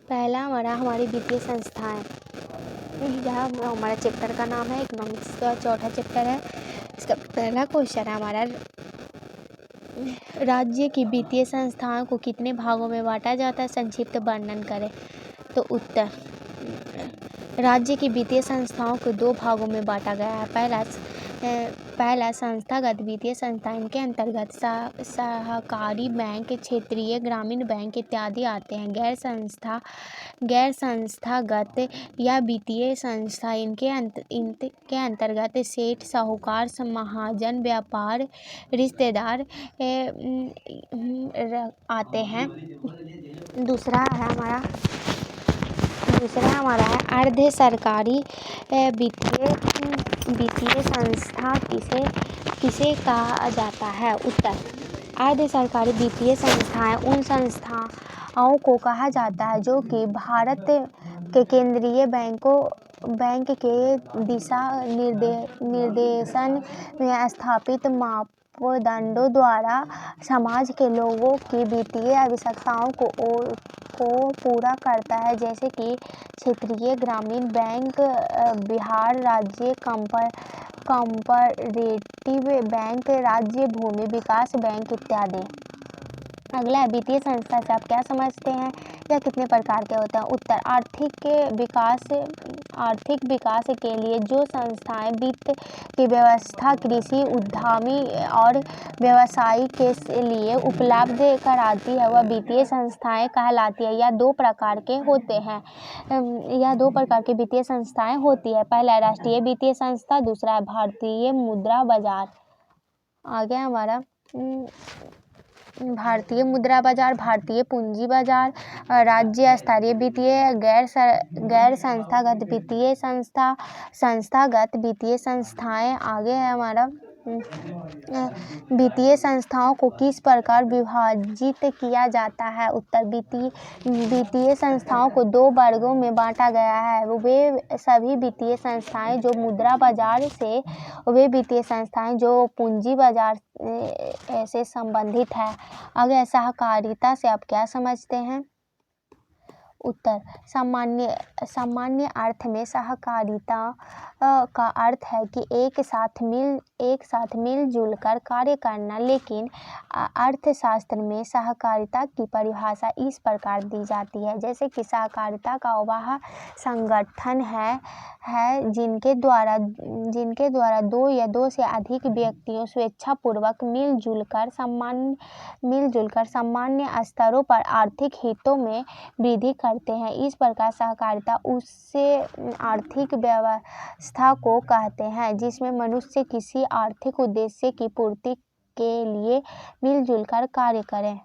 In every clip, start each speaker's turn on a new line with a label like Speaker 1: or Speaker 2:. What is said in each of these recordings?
Speaker 1: पहला हमारी वित्तीय संस्थाएं, जहाँ हमारा चैप्टर का नाम है इकोनॉमिक्स का चौथा चैप्टर है। इसका पहला क्वेश्चन है हमारा, राज्य की वित्तीय संस्थाओं को कितने भागों में बांटा जाता है, संक्षिप्त वर्णन करें। तो उत्तर, राज्य की वित्तीय संस्थाओं को दो भागों में बांटा गया है। पहला संस्थागत वित्तीय संस्था, इनके अंतर्गत सहकारी बैंक, क्षेत्रीय ग्रामीण बैंक इत्यादि आते हैं। गैर संस्थागत या वित्तीय संस्था, इनके अंतर्गत सेठ, साहूकार, महाजन, व्यापार, रिश्तेदार आते हैं। दूसरा हमारा है अर्ध सरकारी वित्तीय संस्था किसे कहा जाता है। उत्तर, अर्ध सरकारी वित्तीय संस्थाएं उन संस्थाओं को कहा जाता है जो कि भारत के केंद्रीय बैंक के दिशा निर्देशन में स्थापित मापदंडों द्वारा समाज के लोगों की वित्तीय आवश्यकताओं को पूरा करता है, जैसे कि क्षेत्रीय ग्रामीण बैंक, बिहार राज्य कोऑपरेटिव बैंक, राज्य भूमि विकास बैंक इत्यादि। अगला है, वित्तीय संस्था से आप क्या समझते हैं, यह कितने प्रकार के होते हैं। उत्तर, आर्थिक विकास के लिए जो संस्थाएं वित्त की व्यवस्था कृषि उद्यमी और व्यवसायी के लिए उपलब्ध कराती है, वह वित्तीय संस्थाएं कहलाती है। यह दो प्रकार के वित्तीय संस्थाएं होती है। पहला है राष्ट्रीय वित्तीय संस्था, दूसरा है भारतीय मुद्रा बाजार। आगे हमारा भारतीय मुद्रा बाजार, भारतीय पूंजी बाजार, राज्य स्तरीय वित्तीय, गैर संस्थागत वित्तीय संस्था, संस्थागत वित्तीय संस्थाएं। आगे है हमारा वित्तीय संस्थाओं को किस प्रकार विभाजित किया जाता है। उत्तर, वित्तीय संस्थाओं को दो वर्गों में बांटा गया है। वे सभी वित्तीय संस्थाएं जो मुद्रा बाजार से, वे वित्तीय संस्थाएं जो पूंजी बाजार से संबंधित है। आगे सहकारिता से आप क्या समझते हैं। उत्तर, सामान्य अर्थ में सहकारिता का अर्थ है कि एक साथ मिलजुल कर कार्य करना, लेकिन अर्थशास्त्र में सहकारिता की परिभाषा इस प्रकार दी जाती है, जैसे कि सहकारिता का वह संगठन है जिनके द्वारा दो या दो से अधिक व्यक्तियों स्वेच्छापूर्वक मिलजुल कर सामान्य स्तरों पर आर्थिक हितों में वृद्धि करते हैं। इस प्रकार सहकारिता उस आर्थिक व्यवस्था को कहते हैं जिसमें मनुष्य किसी आर्थिक उद्देश्य की पूर्ति के लिए मिलजुल कर कार्य करें।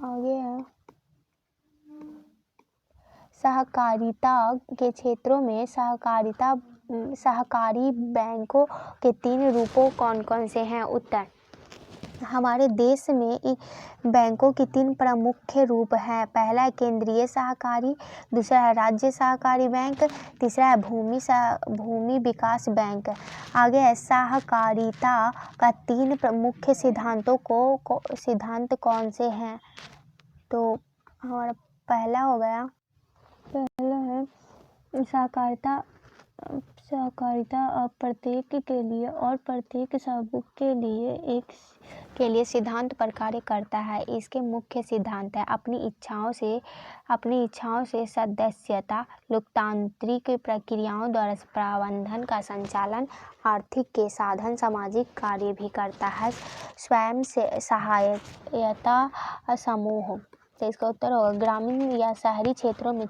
Speaker 1: आगे है, सहकारिता के क्षेत्रों में सहकारी बैंकों के तीन रूपों कौन कौन से हैं। उत्तर, हमारे देश में बैंकों की तीन प्रमुख रूप हैं। पहला है केंद्रीय सहकारी, दूसरा है राज्य सहकारी बैंक, तीसरा है भूमि विकास बैंक। आगे है, सहकारिता का तीन प्रमुख सिद्धांत कौन से हैं। तो हमारा पहला हो गया, पहला है सहकारिता प्रत्येक के लिए और प्रत्येक समूह के लिए सिद्धांत पर कार्य करता है। इसके मुख्य सिद्धांत है अपनी इच्छाओं से सदस्यता, लोकतांत्रिक प्रक्रियाओं द्वारा प्रबंधन का संचालन, आर्थिक के साधन, सामाजिक कार्य भी करता है, स्वयं सहायता समूह। तो इसका उत्तर होगा, ग्रामीण या शहरी क्षेत्रों में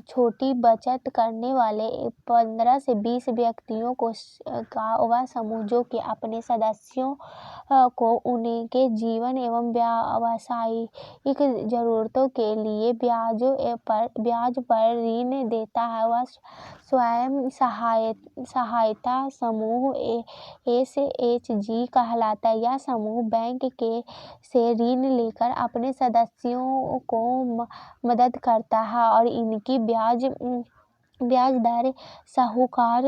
Speaker 1: छोटी बचत करने वाले 15 से 20 व्यक्तियों का वह समूह जो कि अपने सदस्यों को उनके जीवन एवं व्यावसायिक जरूरतों के लिए ब्याज पर ऋण देता है, वह स्वयं सहायता समूह SHG कहलाता है। यह समूह बैंक से ऋण लेकर अपने सदस्यों को मदद करता है और इनकी ब्याज दर साहूकार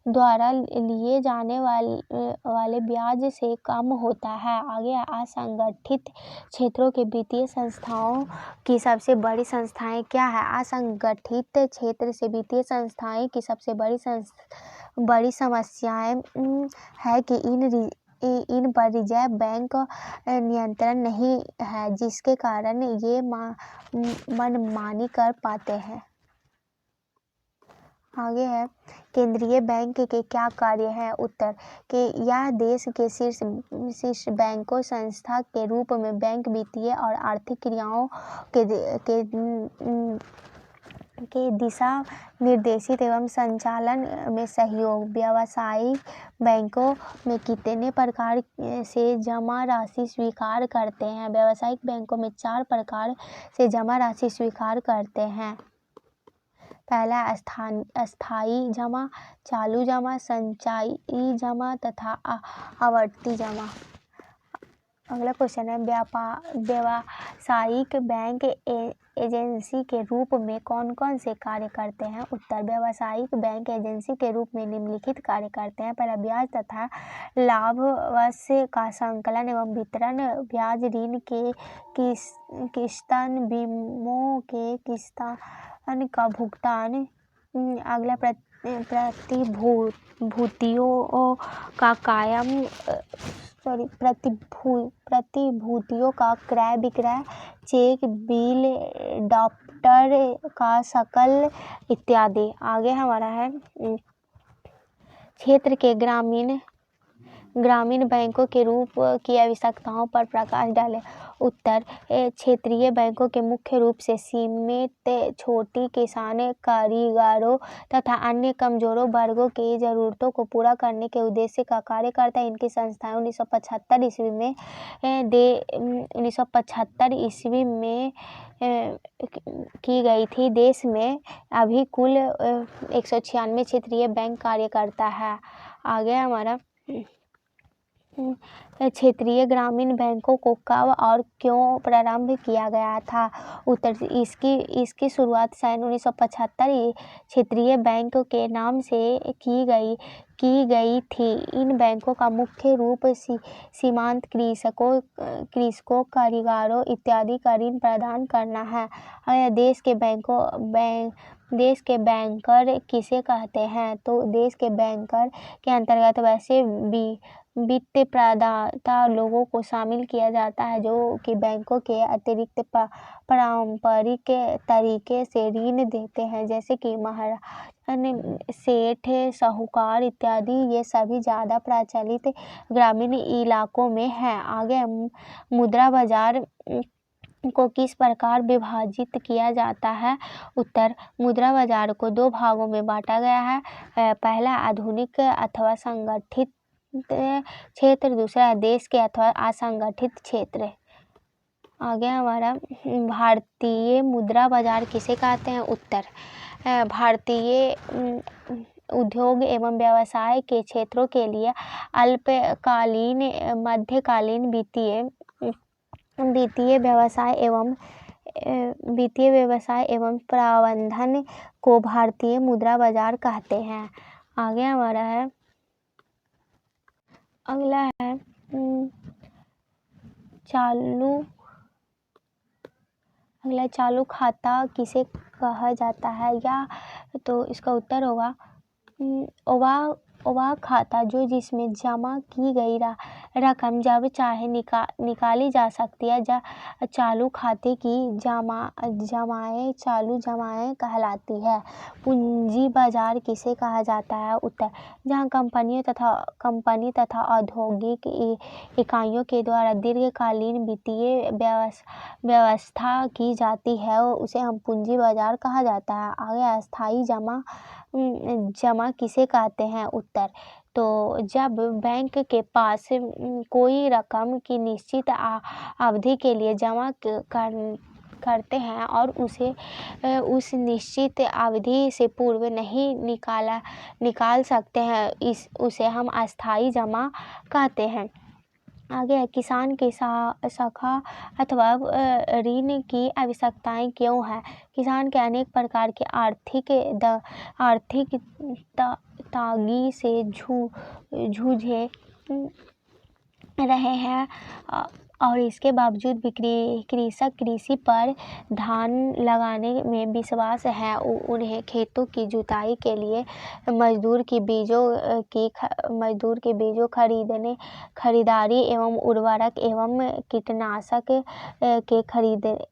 Speaker 1: द्वारा लिए जाने वाले ब्याज से कम होता है। आगे असंगठित क्षेत्रों के वित्तीय संस्थाओं की सबसे बड़ी संस्थाएं क्या है? असंगठित क्षेत्र से वित्तीय संस्थाएं की सबसे बड़ी समस्याएं है कि इन पर रिजर्व बैंक नियंत्रण नहीं है, जिसके कारण ये मनमानी कर पाते हैं। आगे है, केंद्रीय बैंक के क्या कार्य हैं? उत्तर कि यह देश के शीर्ष बैंकों संस्था के रूप में बैंक वित्तीय और आर्थिक क्रियाओं के दिशा निर्देशित एवं संचालन में सहयोग। व्यावसायिक बैंकों में कितने प्रकार से जमा राशि स्वीकार करते हैं? व्यावसायिक बैंकों में 4 प्रकार से जमा राशि स्वीकार करते हैं। पहला अस्थायी जमा, चालू जमा, संचयी जमा तथा आवर्ती जमा। अगला क्वेश्चन है, व्यावसायिक बैंक एजेंसी के रूप में कौन कौन से कार्य करते हैं? उत्तर व्यावसायिक बैंक एजेंसी के रूप में निम्नलिखित कार्य करते हैं। पहला, ब्याज तथा लाभांश का संकलन एवं वितरण, ब्याज ऋण के किस्तन, बीमों के किस्तन का भुगतान। अगला, प्रतिभूतियों का क्रय विक्रय, चेक, बिल, डॉप्टर का सकल इत्यादि। आगे हमारा है, क्षेत्र के ग्रामीण बैंकों के रूप की आवश्यकताओं पर प्रकाश डालें। उत्तर, क्षेत्रीय बैंकों के मुख्य रूप से सीमित छोटी किसान, कारीगरों तथा अन्य कमजोर वर्गों की जरूरतों को पूरा करने के उद्देश्य का कार्य करता है। इनकी स्थापना 1975 ईस्वी में की गई थी। देश में अभी कुल 196 क्षेत्रीय बैंक कार्य करता है। आगे हमारा, क्षेत्रीय ग्रामीण बैंकों को कब और क्यों प्रारंभ किया गया था? उत्तर, इसकी शुरुआत सन 1975 क्षेत्रीय बैंक के नाम से की गई थी। इन बैंकों का मुख्य रूप सीमांत कृषकों, कारीगरों इत्यादि का ऋण प्रदान करना है। देश के बैंकर किसे कहते हैं? तो देश के बैंकर के अंतर्गत वैसे वित्त प्रदाता लोगों को शामिल किया जाता है जो कि बैंकों के अतिरिक्त पारंपरिक तरीके से ऋण देते हैं, जैसे कि महाजन, सेठ, साहूकार इत्यादि। ये सभी ज़्यादा प्रचलित ग्रामीण इलाकों में हैं। आगे, मुद्रा बाजार को किस प्रकार विभाजित किया जाता है? उत्तर, मुद्रा बाजार को 2 भागों में बांटा गया है। पहला, आधुनिक अथवा संगठित क्षेत्र, दूसरा देश के अथवा असंगठित क्षेत्र। आगे हमारा, भारतीय मुद्रा बाजार किसे कहते हैं? उत्तर, भारतीय उद्योग एवं व्यवसाय के क्षेत्रों के लिए अल्पकालीन, मध्यकालीन वित्तीय व्यवसाय एवं प्रबंधन को भारतीय मुद्रा बाजार कहते हैं। आगे हमारा है, अगला है, चालू खाता किसे कहा जाता है? या तो इसका उत्तर होगा वह खाता जिसमें जमा की गई रकम जब चाहे निकाली जा सकती है। चालू खाते की जमाएं चालू जमाएं कहलाती है। पूंजी बाजार किसे कहा जाता है? उत्तर, जहां कंपनी तथा औद्योगिक इकाइयों के द्वारा दीर्घकालीन वित्तीय व्यवस्था की जाती है, उसे हम पूंजी बाजार कहा जाता है। आगे, अस्थायी जमा किसे कहते हैं? उत्तर, तो जब बैंक के पास कोई रकम की निश्चित अवधि के लिए जमा करते हैं और उसे उस निश्चित अवधि से पूर्व नहीं निकाल सकते हैं, उसे हम अस्थायी जमा कहते हैं। आगे है किसान की शाखा अथवा ऋण की आवश्यकताएं क्यों है। किसान के अनेक प्रकार के आर्थिक तांगी से जूझे रहे हैं और इसके बावजूद भी कृषक कृषि पर ध्यान लगाने में विश्वास है। उन्हें खेतों की जुताई के लिए मजदूर की बीजों खरीदारी एवं उर्वरक एवं कीटनाशक के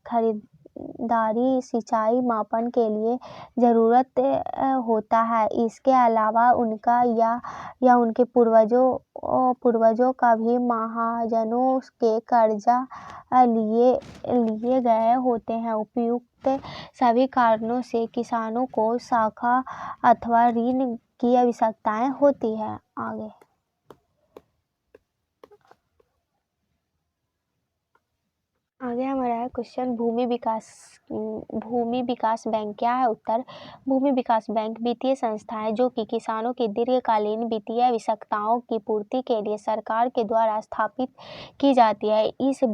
Speaker 1: खरीदारी सिंचाई मापन के लिए ज़रूरत होता है। इसके अलावा उनका या उनके पूर्वजों का भी महाजनों के कर्जा लिए गए होते हैं। उपयुक्त सभी कारणों से किसानों को शाखा अथवा ऋण की आवश्यकताएं होती है। आगे हमारा है क्वेश्चन भूमि विकास बैंक क्या है। उत्तर भूमि विकास बैंक वित्तीय संस्था है जो कि किसानों की दीर्घकालीन वित्तीय आवश्यकताओं की पूर्ति के लिए सरकार के द्वारा स्थापित की जाती है। इस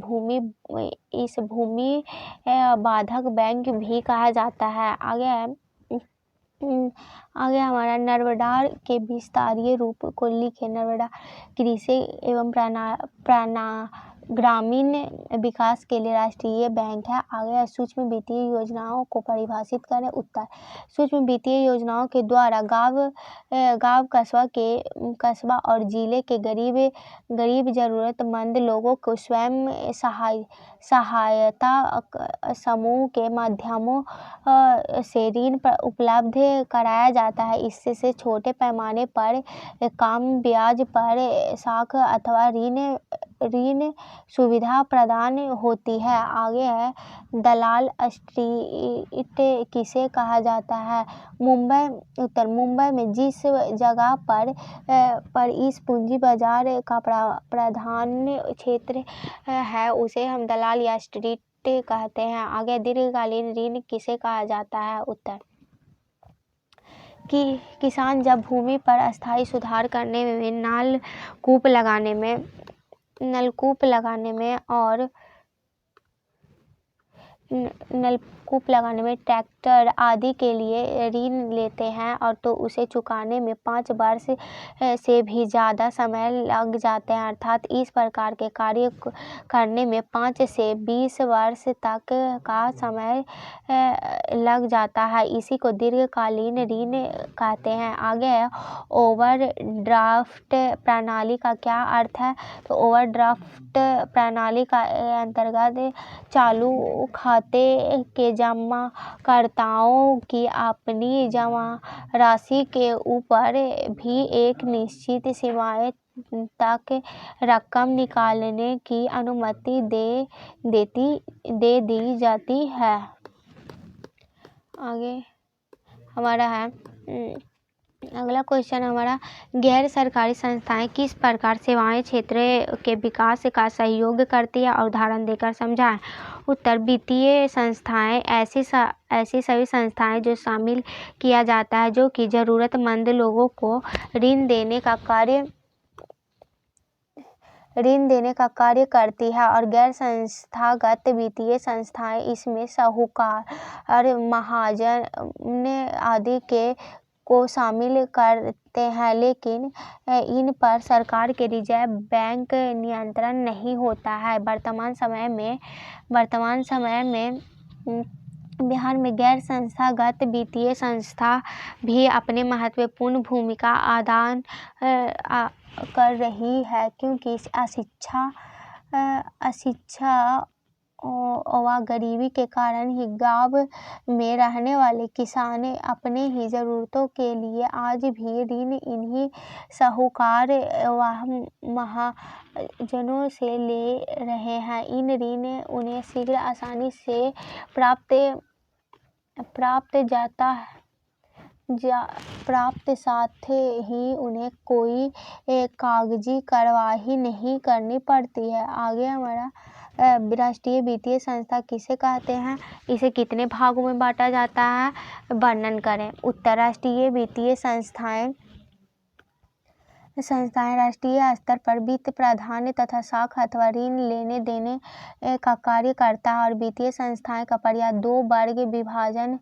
Speaker 1: भूमि बाधक बैंक भी कहा जाता है। आगे हमारा नर्मदा के विस्तारीय रूप को लिखे। नर्मदा कृषि एवं ग्रामीण विकास के लिए राष्ट्रीय बैंक है। आगे सूक्ष्म वित्तीय योजनाओं को परिभाषित करें। उत्तर सूक्ष्म वित्तीय योजनाओं के द्वारा गांव कस्बा और जिले के गरीब जरूरतमंद लोगों को स्वयं सहायता समूह के माध्यमों से ऋण उपलब्ध कराया जाता है। इससे छोटे पैमाने पर कम ब्याज पर साख अथवा ऋण सुविधा प्रदान होती है। आगे है दलाल स्ट्रीट किसे कहा जाता है। उत्तर मुंबई में जिस जगह पर इस पूंजी बाजार का प्रधान क्षेत्र है उसे हम दलाल या स्ट्रीट कहते हैं। आगे दीर्घकालीन ऋण किसे कहा जाता है। उत्तर कि किसान जब भूमि पर अस्थायी सुधार करने में नलकूप लगाने में ट्रैक्टर आदि के लिए ऋण लेते हैं और तो उसे चुकाने में 5 वर्ष से भी ज़्यादा समय लग जाते हैं। अर्थात इस प्रकार के कार्य करने में 5 से 20 वर्ष तक का समय लग जाता है। इसी को दीर्घकालीन ऋण कहते हैं। आगे है ओवरड्राफ्ट प्रणाली का क्या अर्थ है। तो ओवरड्राफ्ट प्रणाली का अंतर्गत चालू खाते के जमाकर्ताओं की अपनी जमा राशि के ऊपर भी एक निश्चित सीमा तक रकम निकालने की अनुमति दे दी जाती है। आगे हमारा है अगला क्वेश्चन हमारा गैर सरकारी संस्थाएं किस प्रकार सेवाएं क्षेत्र के विकास का सहयोग करती है और उदाहरण देकर समझाएं। उत्तर वित्तीय संस्थाएं ऐसी सभी संस्थाएं जो शामिल किया जाता है जो कि ज़रूरतमंद लोगों को ऋण देने का कार्य करती है। और गैर संस्थागत वित्तीय संस्थाएं इसमें साहूकार महाजन आदि को शामिल करते हैं लेकिन इन पर सरकार के रिजर्व बैंक नियंत्रण नहीं होता है। वर्तमान समय में बिहार में गैर संस्थागत वित्तीय संस्था भी अपने महत्वपूर्ण भूमिका अदा कर रही है क्योंकि अशिक्षा व गरीबी के कारण ही गांव में रहने वाले किसान अपने ही ज़रूरतों के लिए आज भी ऋण इन्हीं साहूकार व महाजनों से ले रहे हैं। इन ऋण उन्हें शीघ्र आसानी से प्राप्त साथ ही उन्हें कोई कागजी कार्यवाही नहीं करनी पड़ती है। आगे हमारा राष्ट्रीय वित्तीय संस्था किसे कहते हैं, इसे कितने भागों में बांटा जाता है, वर्णन करें। उत्तर राष्ट्रीय वित्तीय संस्थाएं संस्थाएं राष्ट्रीय स्तर पर वित्त प्रदान तथा साख अथवा ऋण लेने देने का कार्य करता है और वित्तीय संस्थाएं का प्रयास 2 वर्ग विभाजन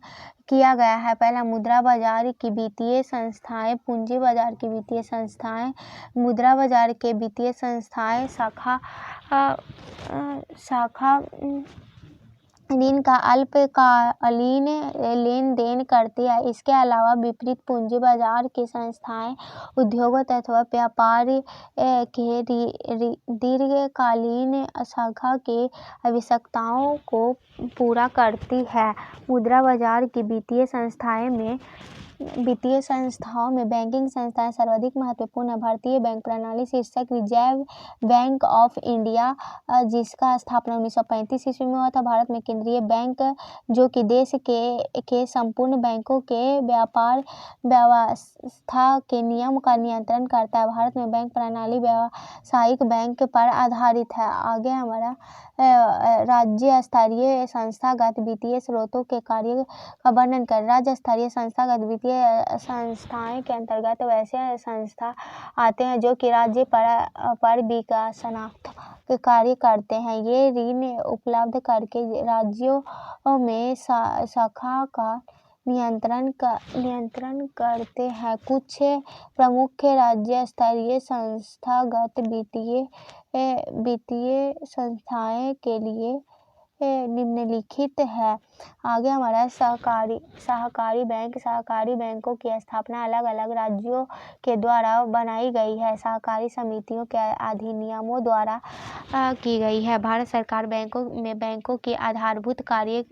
Speaker 1: किया गया है। पहला, मुद्रा बाजार की वित्तीय संस्थाएं, पूंजी बाजार की वित्तीय संस्थाएं। मुद्रा बाजार के वित्तीय संस्थाएं शाखा ऋण का अल्पकालीन लेन देन करती है। इसके अलावा विपरीत पूंजी बाजार की संस्थाएं उद्योगों अथवा व्यापार के दीर्घकालीन शाखा की आवश्यकताओं को पूरा करती है। मुद्रा बाजार की वित्तीय संस्थाओं में बैंकिंग संस्थाएं सर्वाधिक महत्वपूर्ण है। भारतीय बैंक प्रणाली शीर्षक रिजर्व बैंक ऑफ इंडिया, जिसका स्थापना 1935 ईस्वी में हुआ था। भारत में केंद्रीय बैंक जो कि देश के संपूर्ण बैंकों के व्यापार व्यवस्था के नियम का नियंत्रण करता है। भारत में बैंक प्रणाली व्यावसायिक बैंक पर आधारित है। आगे हमारा राज्य स्तरीय संस्थागत वित्तीय स्रोतों के कार्य का वर्णन कर। राज्य स्तरीय संस्थागत वित्तीय संस्थाएं के अंतर्गत वैसे संस्था आते हैं जो कि राज्य पर विकासात्मक कार्य करते हैं। ये ऋण उपलब्ध करके राज्यों में शाखा का नियंत्रण करते हैं। कुछ प्रमुख राज्य स्तरीय संस्थागत वित्तीय संस्थाएं के लिए निम्नलिखित है। आगे हमारा सहकारी बैंक। सहकारी बैंकों की स्थापना अलग अलग राज्यों के द्वारा बनाई गई है। सहकारी समितियों के अधिनियमों द्वारा की गई है। भारत सरकार बैंकों के आधारभूत कार्य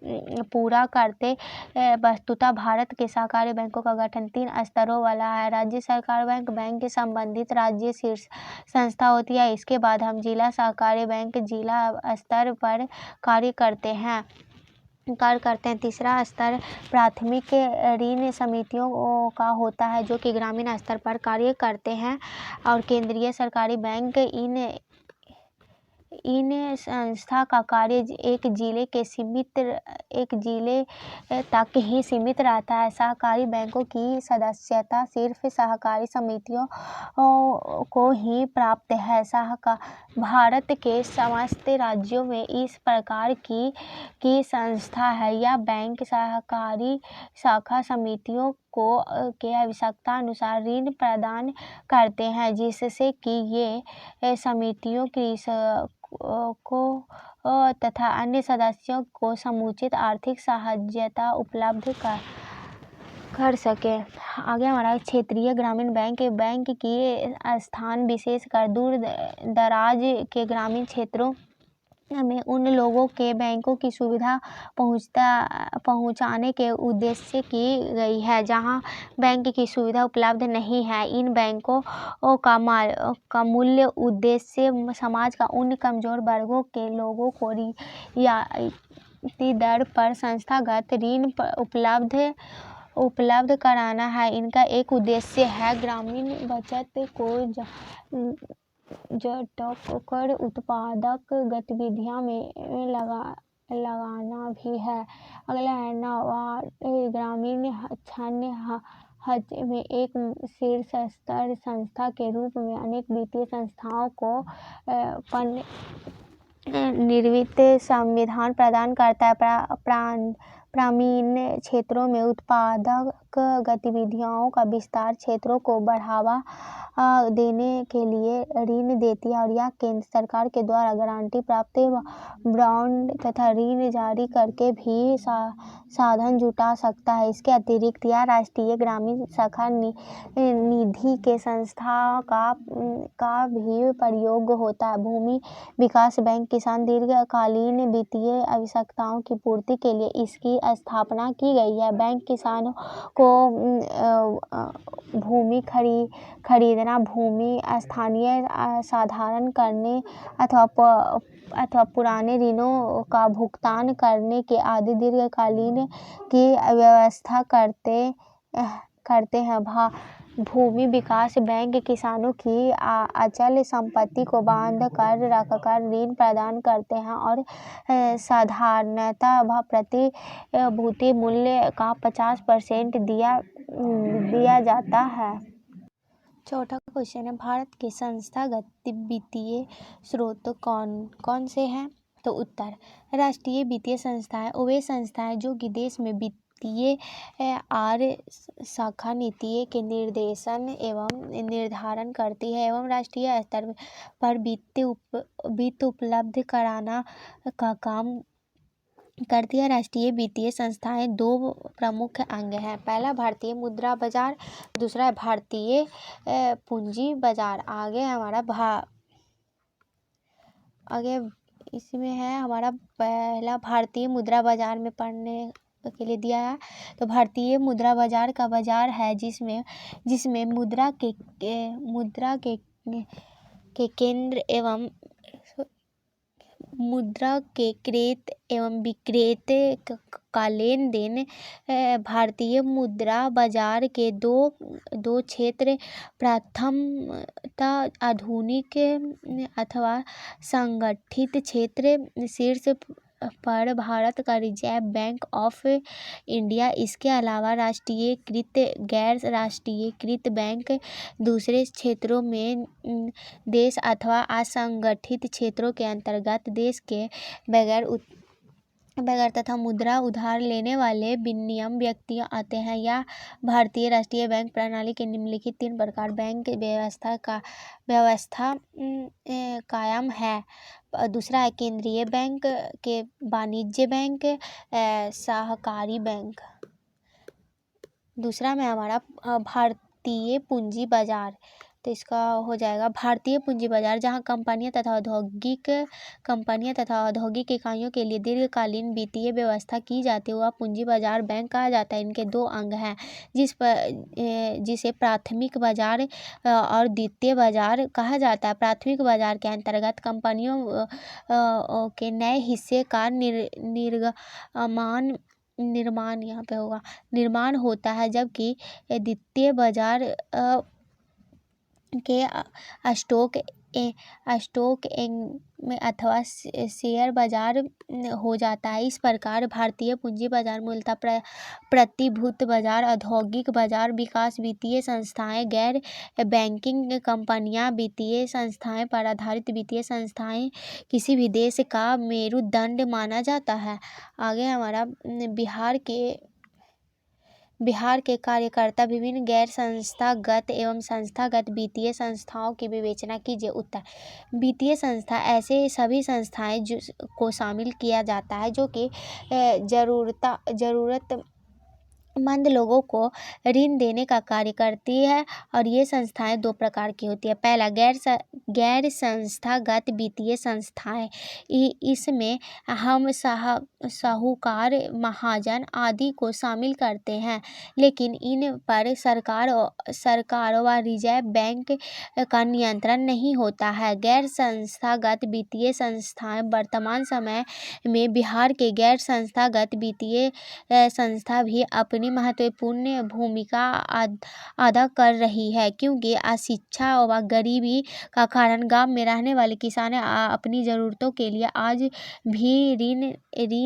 Speaker 1: पूरा करते वस्तुतः भारत के सहकारी बैंकों का गठन 3 स्तरों वाला है। राज्य सरकार बैंक के संबंधित राज्य शीर्ष संस्था होती है। इसके बाद हम जिला सहकारी बैंक जिला स्तर पर कार्य करते हैं। तीसरा स्तर प्राथमिक ऋण समितियों का होता है जो कि ग्रामीण स्तर पर कार्य करते हैं और केंद्रीय सरकारी बैंक इन संस्था का कार्य एक जिले तक ही सीमित रहता है। सहकारी बैंकों की सदस्यता सिर्फ सहकारी समितियों को ही प्राप्त है। भारत के समस्त राज्यों में इस प्रकार की संस्था है। यह बैंक सहकारी शाखा समितियों के आवश्यकता अनुसार ऋण प्रदान करते हैं, जिससे कि ये समितियों को तथा अन्य सदस्यों को समुचित आर्थिक सहायता उपलब्ध कर सके। आगे हमारा क्षेत्रीय ग्रामीण बैंक की स्थान विशेषकर दूर दराज के ग्रामीण क्षेत्रों में उन लोगों के बैंकों की सुविधा पहुंचाने के उद्देश्य की गई है जहां बैंक की सुविधा उपलब्ध नहीं है। इन बैंकों का मूल्य उद्देश्य समाज का उन कमजोर वर्गों के लोगों को रियायती दर पर संस्थागत ऋण उपलब्ध कराना है। इनका एक उद्देश्य है ग्रामीण बचत को जोड़कर उत्पादक गतिविधियों में लगाना भी है। अगला है नाबार्ड ग्रामीण हज में एक शीर्ष स्तर संस्था के रूप में अनेक वित्तीय संस्थाओं को निर्वित संविधान प्रदान करता है। ग्रामीण क्षेत्रों में उत्पादक गतिविधियों का विस्तार क्षेत्रों को बढ़ावा देने के लिए ऋण देती है और यह केंद्र सरकार के द्वारा गारंटी प्राप्त बॉन्ड तथा ऋण जारी करके भी साधन जुटा सकता है। इसके अतिरिक्त यह राष्ट्रीय ग्रामीण शाखा निधि के संस्था का भी प्रयोग होता है। भूमि विकास बैंक किसान दीर्घकालीन वित्तीय आवश्यकताओं की पूर्ति के लिए इसकी स्थापना की गई है। बैंक किसानों को भूमि खरीदना, भूमि स्थानीय साधारण करने अथवा पुराने ऋणों का भुगतान करने के आदि दीर्घकालीन की व्यवस्था करते हैं। भूमि विकास बैंक किसानों की अचल संपत्ति को बांध कर रखकर ऋण प्रदान करते हैं और साधारणतः प्रतिभूति मूल्य का 50% दिया जाता है। चौथा क्वेश्चन है, भारत के संस्थागत वित्तीय स्रोत कौन कौन से हैं? तो उत्तर, राष्ट्रीय वित्तीय संस्थाएं वे संस्थाएं जो कि देश में वित्तीय आर शाखा नीति के निर्देशन एवं निर्धारण करती है एवं राष्ट्रीय स्तर पर वित्त उपलब्ध कराना का काम करती है। राष्ट्रीय वित्तीय संस्थाएं दो प्रमुख अंग हैं। पहला भारतीय मुद्रा बाजार, दूसरा है भारतीय पूंजी बाजार। आगे इसमें है हमारा पहला भारतीय मुद्रा बाजार में पढ़ने के लिए दिया है। तो भारतीय मुद्रा बाजार का बाजार है जिसमें मुद्रा के केंद्र एवं मुद्रा के क्रेता एवं विक्रेता का लेन देन। भारतीय मुद्रा बाजार के दो क्षेत्र, प्रथमता आधुनिक अथवा संगठित क्षेत्र। शीर्ष पर भारत का रिजर्व बैंक ऑफ इंडिया, इसके अलावा राष्ट्रीयकृत गैर राष्ट्रीयकृत बैंक। दूसरे क्षेत्रों में देश अथवा असंगठित क्षेत्रों के अंतर्गत देश के बगैर तथा मुद्रा उधार लेने वाले विनिमय व्यक्ति आते हैं। या भारतीय राष्ट्रीय बैंक प्रणाली के निम्नलिखित 3 प्रकार बैंक व्यवस्था कायम है। दूसरा है केंद्रीय बैंक, के वाणिज्य बैंक, सहकारी बैंक। दूसरा में हमारा भारतीय पूंजी बाजार, तो इसका हो जाएगा भारतीय पूंजी बाजार, जहां कंपनियां तथा औद्योगिक इकाइयों के लिए दीर्घकालीन वित्तीय व्यवस्था की जाती है, वह पूंजी बाजार बैंक कहा जाता है। इनके 2 अंग हैं, जिसे प्राथमिक बाजार और द्वितीय बाजार कहा जाता है। प्राथमिक बाजार के अंतर्गत कंपनियों के नए हिस्से का निर्माण होता है, जबकि द्वितीय बाजार के स्टॉक में अथवा शेयर बाजार हो जाता है। इस प्रकार भारतीय पूंजी बाजार मूलतः प्रतिभूति बाजार, औद्योगिक बाजार, विकास वित्तीय संस्थाएं, गैर बैंकिंग कंपनियां, वित्तीय संस्थाएं पर आधारित वित्तीय संस्थाएं किसी भी देश का मेरुदंड माना जाता है। आगे हमारा बिहार के कार्यकर्ता विभिन्न गैर संस्थागत एवं संस्थागत वित्तीय संस्थाओं की विवेचना कीजिए। उत्तर, वित्तीय संस्था ऐसे सभी संस्थाएं को शामिल किया जाता है जो कि जरूरतमंद लोगों को ऋण देने का कार्य करती है, और ये संस्थाएं 2 प्रकार की होती है। पहला, गैर संस्थागत वित्तीय संस्थाएं। इसमें हम साहूकार, महाजन आदि को शामिल करते हैं, लेकिन इन पर सरकार व रिजर्व बैंक का नियंत्रण नहीं होता है। गैर संस्थागत वित्तीय संस्थाएं वर्तमान समय में बिहार के गैर संस्थागत वित्तीय संस्था भी अपनी महत्वपूर्ण भूमिका अदा कर रही है, क्योंकि अशिक्षा व गरीबी का कारण गांव में रहने वाले किसान अपनी जरूरतों के लिए आज भी ऋण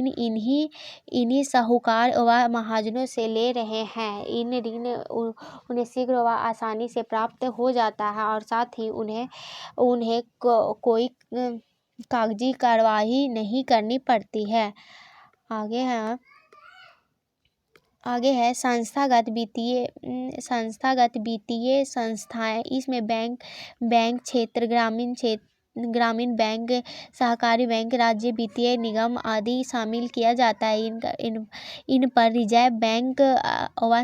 Speaker 1: इन्हीं साहूकार व महाजनों से ले रहे हैं। इन ऋण उन्हें शीघ्र व आसानी से प्राप्त हो जाता है, और साथ ही उन्हें कोई कागजी कार्यवाही नहीं करनी पड़ती है। आगे है संस्थागत वित्तीय संस्थाएं। इसमें बैंक क्षेत्र, ग्रामीण बैंक, सहकारी बैंक, राज्य वित्तीय निगम आदि शामिल किया जाता है। इन पर रिजर्व बैंक व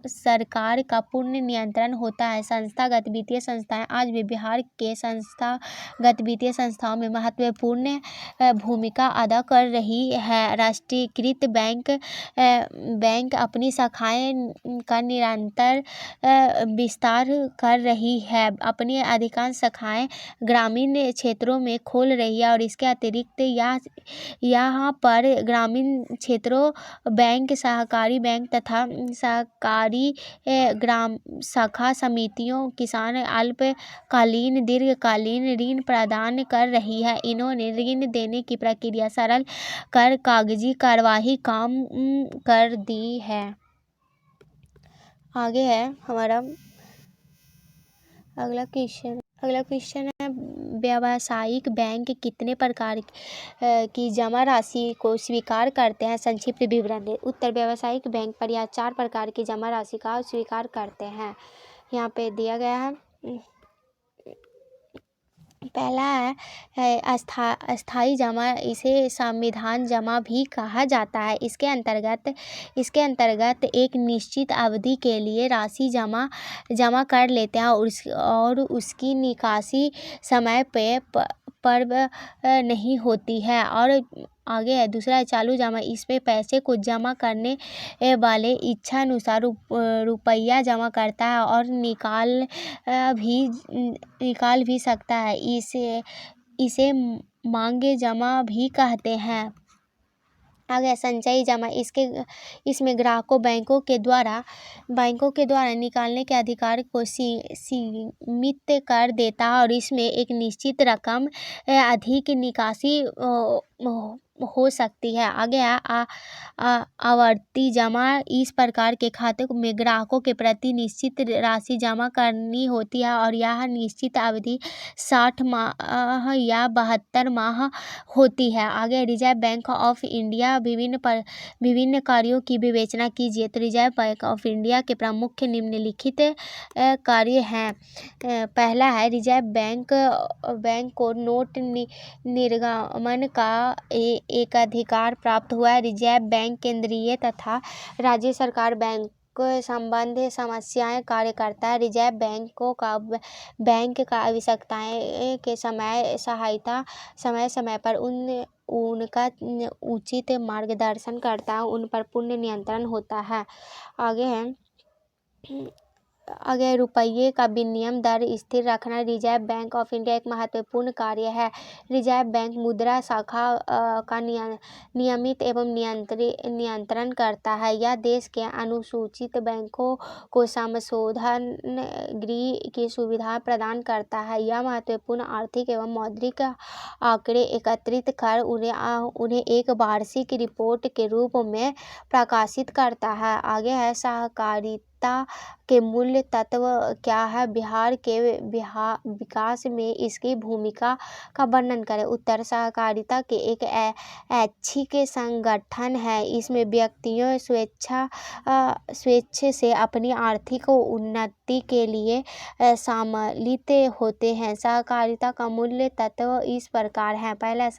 Speaker 1: सरकार का पूर्ण नियंत्रण होता है। संस्थागत वित्तीय संस्थाएं आज भी बिहार के संस्थागत वित्तीय संस्थाओं में महत्वपूर्ण भूमिका अदा कर रही है। राष्ट्रीयकृत बैंक अपनी शाखाएं का निरंतर विस्तार कर रही है, अपनी अधिकांश शाखाएं ग्रामीण क्षेत्रों में खोल रही है, और इसके अतिरिक्त यहाँ पर ग्रामीण क्षेत्रों बैंक, सहकारी बैंक तथा सहकारी ग्राम शाखा समितियों किसान अल्पकालीन दीर्घकालीन ऋण प्रदान कर रही है। इन्होंने ऋण देने की प्रक्रिया सरल कर कागजी कार्यवाही कम कर दी है। आगे है हमारा अगला क्वेश्चन है, व्यावसायिक बैंक कितने प्रकार की जमा राशि को स्वीकार करते हैं, संक्षिप्त विवरण दें। उत्तर, व्यावसायिक बैंक पर्याप्त 4 प्रकार की जमा राशि का स्वीकार करते हैं। यहाँ पे दिया गया है। पहला है अस्थाई जमा, इसे संविधान जमा भी कहा जाता है। इसके अंतर्गत एक निश्चित अवधि के लिए राशि जमा कर लेते हैं और उसकी निकासी समय पर नहीं होती है। और आगे है दूसरा है चालू जमा, इसमें पैसे को जमा करने वाले इच्छा अनुसार रुपया जमा करता है और निकाल भी सकता है। इसे मांगे जमा भी कहते हैं। आगे संचयी जमा, इसमें ग्राहकों बैंकों के द्वारा निकालने के अधिकार को सीमित कर देता है और इसमें एक निश्चित रकम अधिक निकासी हो सकती है। आगे आवर्ती जमा, इस प्रकार के खाते में ग्राहकों के प्रति निश्चित राशि जमा करनी होती है और यह निश्चित अवधि 60 माह या 72 माह होती है। आगे रिजर्व बैंक ऑफ इंडिया, विभिन्न कार्यों की विवेचना कीजिए। तो रिजर्व बैंक ऑफ इंडिया के प्रमुख निम्नलिखित कार्य हैं। पहला है रिजर्व बैंक को नोट निर्गमन का एक अधिकार प्राप्त हुआ है। रिजर्व बैंक केंद्रीय तथा राज्य सरकार बैंक संबंधी समस्याएं कार्य करता है। रिजर्व बैंक का आवश्यकताएं के समय समय पर उनका उचित मार्गदर्शन करता है, उन पर पूर्ण नियंत्रण होता है। आगे रुपये का विनिमय दर स्थिर रखना रिजर्व बैंक ऑफ इंडिया एक महत्वपूर्ण कार्य है। रिजर्व बैंक मुद्रा शाखा का नियमित एवं नियंत्रण करता है। यह देश के अनुसूचित बैंकों को संशोधन गृह की सुविधा प्रदान करता है। यह महत्वपूर्ण आर्थिक एवं मौद्रिक आंकड़े एकत्रित कर उन्हें एक वार्षिक रिपोर्ट के रूप में प्रकाशित करता है। आगे है सहकारिता के मूल तत्व क्या है, बिहार के विकास में इसकी भूमिका का वर्णन करें। उत्तर, सहकारिता के एक ऐच्छिक संगठन है। इसमें व्यक्तियों स्वेच्छ से अपनी आर्थिक उन्नति के लिए सम्मिलित होते हैं। सहकारिता का मूल तत्व इस प्रकार है। पहला,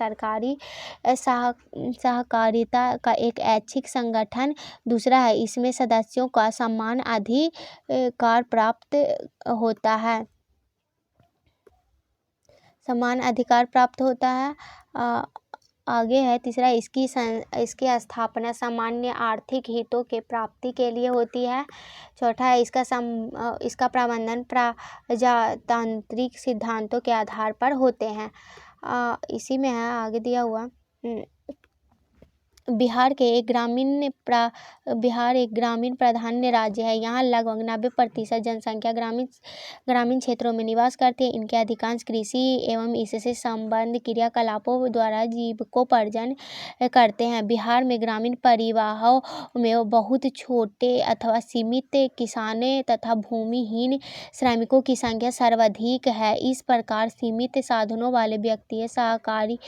Speaker 1: सहकारिता का एक ऐच्छिक संगठन। दूसरा है इसमें सदस्यों का समान अधिकार प्राप्त होता है। आगे है तीसरा, इसकी स्थापना सामान्य आर्थिक हितों के प्राप्ति के लिए होती है। चौथा है इसका प्रबंधन प्रजातांत्रिक सिद्धांतों के आधार पर होते हैं। इसी में है आगे दिया हुआ, बिहार एक ग्रामीण प्रधान राज्य है। यहाँ लगभग 90% जनसंख्या ग्रामीण क्षेत्रों में निवास करती है। इनके अधिकांश कृषि एवं इससे संबद्ध क्रियाकलापों द्वारा जीविकोपार्जन करते हैं। बिहार में ग्रामीण परिवारों में बहुत छोटे अथवा सीमित किसानों तथा भूमिहीन श्रमिकों की संख्या सर्वाधिक है। इस प्रकार सीमित साधनों वाले व्यक्ति सहकारी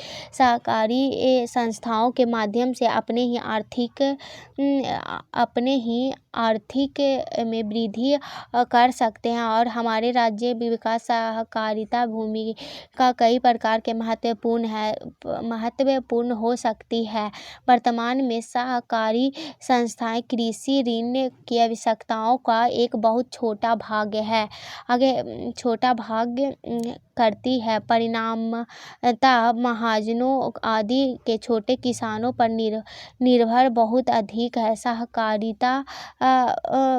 Speaker 1: संस्थाओं के माध्यम से अपने ही आर्थिक में वृद्धि कर सकते हैं और हमारे राज्य विकास सहकारिता भूमिका कई प्रकार के महत्वपूर्ण हो सकती है। वर्तमान में सहकारी संस्थाएं कृषि ऋण की आवश्यकताओं का एक बहुत छोटा भाग करती है। परिणामतः महाजनों आदि के छोटे किसानों पर निर्भर बहुत अधिक है। सहकारिता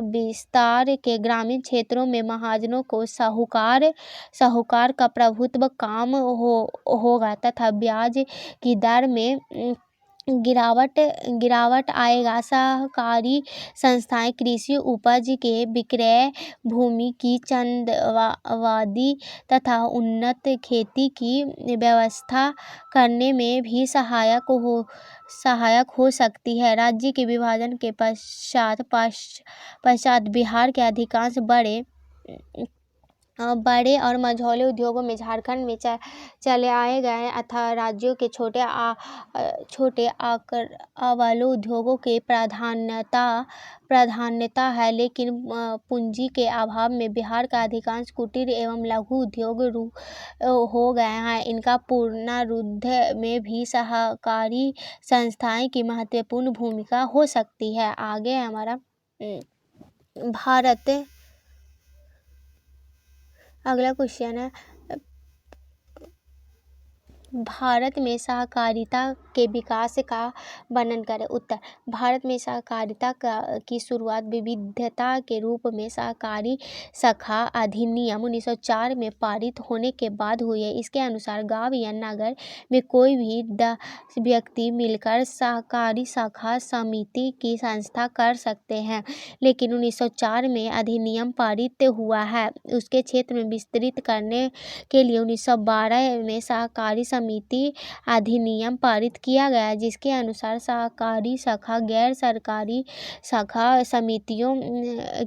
Speaker 1: विस्तार के ग्रामीण क्षेत्रों में महाजनों को साहूकार का प्रभुत्व कम होगा तथा ब्याज की दर में गिरावट आएगा। सहकारी संस्थाएं कृषि उपज के विक्रय, भूमि की चंदावधी तथा उन्नत खेती की व्यवस्था करने में भी सहायक हो सकती है। राज्य के विभाजन के पश्चात बिहार के अधिकांश बड़े और मझौले उद्योगों में झारखंड में चले आए गए अथवा राज्यों के छोटे आकार वाले उद्योगों के प्राधान्यता है, लेकिन पूंजी के अभाव में बिहार का अधिकांश कुटीर एवं लघु उद्योग हो गए हैं। इनका पुनरुद्धार में भी सहकारी संस्थाएं की महत्वपूर्ण भूमिका हो सकती है। आगे हमारा अगला क्वेश्चन है, भारत में सहकारिता के विकास का वर्णन करें। उत्तर, भारत में सहकारिता की शुरुआत विविधता के रूप में सहकारी शाखा अधिनियम 1904 में पारित होने के बाद हुई है। इसके अनुसार गांव या नगर में कोई भी 10 व्यक्ति मिलकर सहकारी शाखा समिति की संस्था कर सकते हैं, लेकिन 1904 में अधिनियम पारित हुआ है। उसके क्षेत्र में विस्तृत करने के लिए 1912 में सहकारी समिति अधिनियम पारित किया गया, जिसके अनुसार सहकारी शाखा गैर सरकारी शाखा समितियों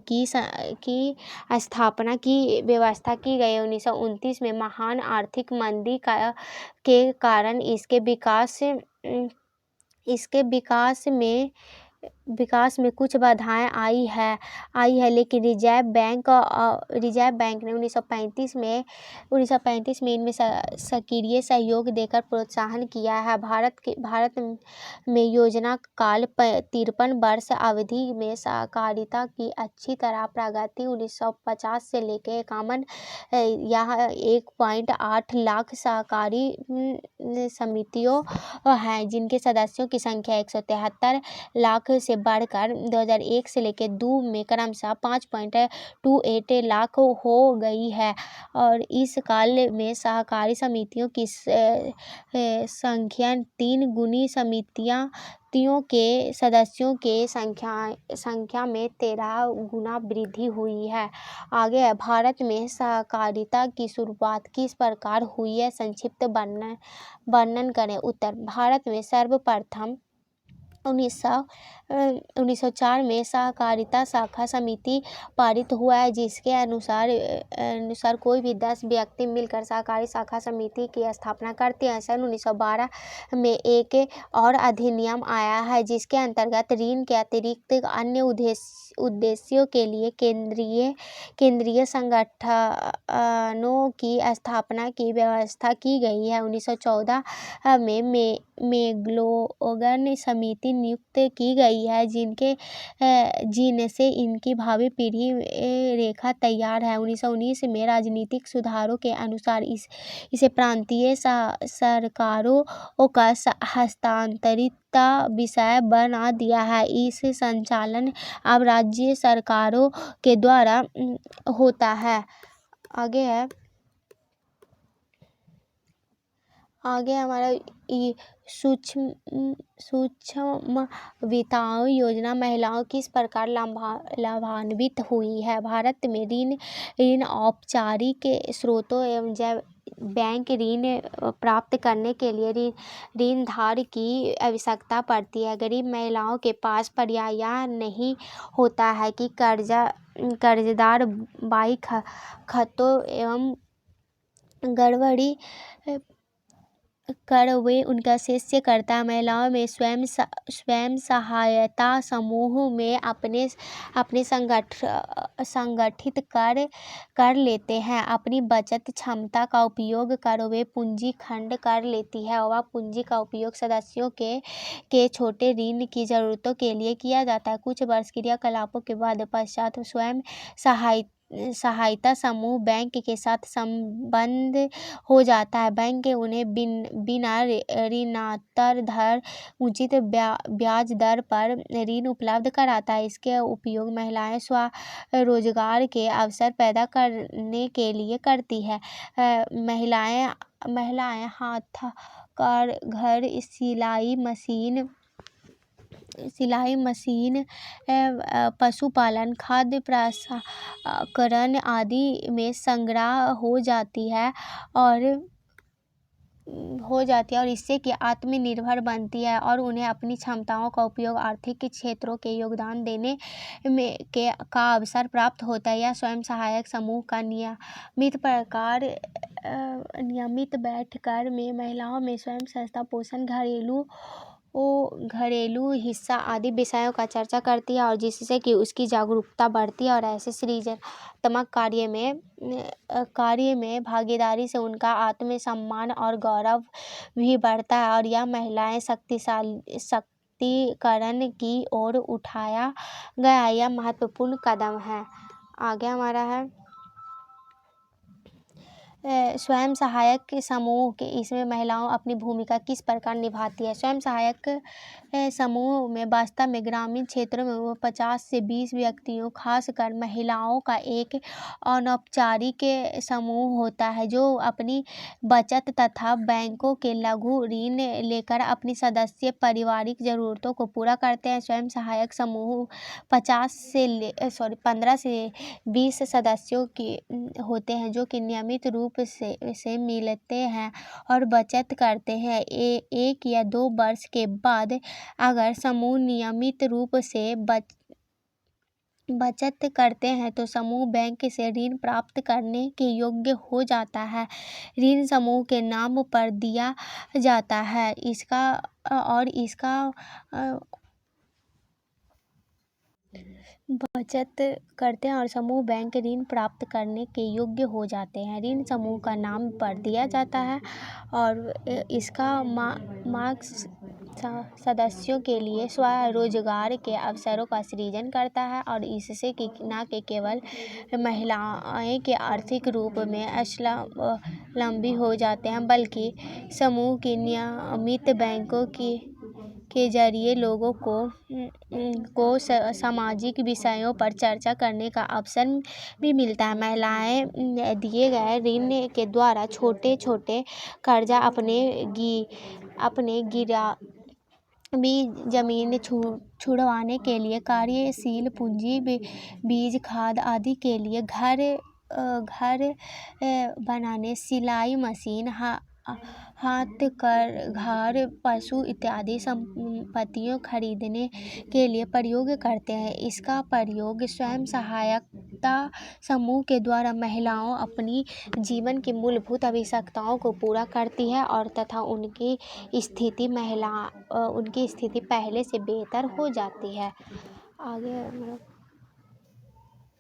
Speaker 1: की स्थापना की व्यवस्था की गई। 1929 में महान आर्थिक मंदी के कारण इसके विकास में कुछ बाधाएं आई है, लेकिन रिजर्व बैंक ने 1935 में इनमें सक्रिय सहयोग देकर प्रोत्साहन किया है। भारत में योजना काल 53 वर्ष अवधि में सहकारिता की अच्छी तरह प्रगति 1950 से लेकर 51 यहाँ 1.8 लाख सहकारी समितियों हैं, जिनके सदस्यों की संख्या 173 लाख से बढ़कर 2001 से लेकर 2 में क्रमशः 5.28 लाख हो गई है। और इस काल में सहकारी समितियों की संख्या 3 गुनी समितियों के सदस्यों के संख्या में 13 गुना वृद्धि हुई है। आगे है, भारत में सहकारिता की शुरुआत किस प्रकार हुई है, संक्षिप्त वर्णन करें। उत्तर, भारत में सर्वप्रथम 1904 में सहकारिता शाखा समिति पारित हुआ है, जिसके अनुसार कोई भी 10 व्यक्ति मिलकर सहकारी शाखा समिति की स्थापना करते हैं। सन 1912 में एक और अधिनियम आया है, जिसके अंतर्गत ऋण के अतिरिक्त अन्य उद्देश्यों के लिए केंद्रीय संगठनों की स्थापना की व्यवस्था की गई है। 1914 में मैग्लोगन समिति नियुक्त की गई है, जिनसे इनकी भावी पीढ़ी रेखा तैयार है। 1919 में राजनीतिक सुधारों के अनुसार इसे प्रांतीय सरकारों का हस्तांतरित विषय बना दिया है। इस संचालन अब राज्य सरकारों के द्वारा होता है। आगे हमारा सूक्ष्म वित्त योजना महिलाओं किस प्रकार लाभान्वित हुई है। भारत में ऋण औपचारिक स्रोतों एवं बैंक ऋण प्राप्त करने के लिए ऋणधारक की आवश्यकता पड़ती है। गरीब महिलाओं के पास पर्याय नहीं होता है कि कर्जदार बाई खातों एवं गड़बड़ी कर वे उनका शिष्य करता। महिलाओं में स्वयं सहायता समूह में अपने संगठित कर लेते हैं। अपनी बचत क्षमता का उपयोग कर वे पूंजी खंड कर लेती है। वह पूंजी का उपयोग सदस्यों के छोटे ऋण की जरूरतों के लिए किया जाता है। कुछ वर्ष क्रियाकलापों के बाद पश्चात स्वयं सहायता समूह बैंक के साथ संबंध हो जाता है। बैंक उन्हें बिना ऋणांतरण उचित ब्याज दर पर ऋण उपलब्ध कराता है। इसके उपयोग महिलाएं स्वरोजगार के अवसर पैदा करने के लिए करती है। महिलाएं हाथकघर, सिलाई मशीन, पशुपालन, खाद्य प्रसंस्करण आदि में संग्रह हो जाती है और हो जाती है और इससे कि आत्मनिर्भर बनती है और उन्हें अपनी क्षमताओं का उपयोग आर्थिक क्षेत्रों के योगदान देने में का अवसर प्राप्त होता है। यह स्वयं सहायक समूह का नियमित बैठकर में महिलाओं में स्वयं सहायता पोषण घरेलू हिस्सा आदि विषयों का चर्चा करती है और जिससे कि उसकी जागरूकता बढ़ती है और ऐसे सृजनात्मक कार्य में भागीदारी से उनका आत्मसम्मान और गौरव भी बढ़ता है और यह महिलाएं शक्तिकरण की ओर उठाया गया यह महत्वपूर्ण कदम है। आगे हमारा है स्वयं सहायक समूह के इसमें महिलाओं अपनी भूमिका किस प्रकार निभाती है। स्वयं सहायक समूह में वास्तव में ग्रामीण क्षेत्रों में वो 50 से 20 व्यक्तियों खासकर महिलाओं का एक अनौपचारिक समूह होता है जो अपनी बचत तथा बैंकों के लघु ऋण लेकर अपनी सदस्य पारिवारिक ज़रूरतों को पूरा करते हैं। स्वयं सहायक समूह 15 से 20 सदस्यों की होते हैं जो कि नियमित रूप से मिलते हैं और बचत करते हैं। एक या 2 वर्ष के बाद अगर समूह नियमित रूप से बचत करते हैं तो समूह बैंक से ऋण प्राप्त करने के योग्य हो जाता है। ऋण समूह के नाम पर दिया जाता है इसका बचत करते हैं और समूह बैंक ऋण प्राप्त करने के योग्य हो जाते हैं। ऋण समूह का नाम पर दिया जाता है और इसका मार्क्स सदस्यों के लिए स्वरोजगार के अवसरों का सृजन करता है और इससे कि न केवल महिलाएं के आर्थिक रूप में स्वावलंबी हो जाते हैं बल्कि समूह की नियमित बैंकों के जरिए लोगों को सामाजिक विषयों पर चर्चा करने का अवसर भी मिलता है। महिलाएं दिए गए ऋण के द्वारा छोटे छोटे कर्जा अपने गिरवी जमीन छुड़वाने के लिए कार्यशील पूंजी बीज खाद आदि के लिए घर बनाने सिलाई मशीन हाथकरघा पशु इत्यादि संपत्तियों खरीदने के लिए प्रयोग करते हैं। इसका प्रयोग स्वयं सहायता समूह के द्वारा महिलाओं अपनी जीवन की मूलभूत आवश्यकताओं को पूरा करती है और तथा उनकी स्थिति पहले से बेहतर हो जाती है। आगे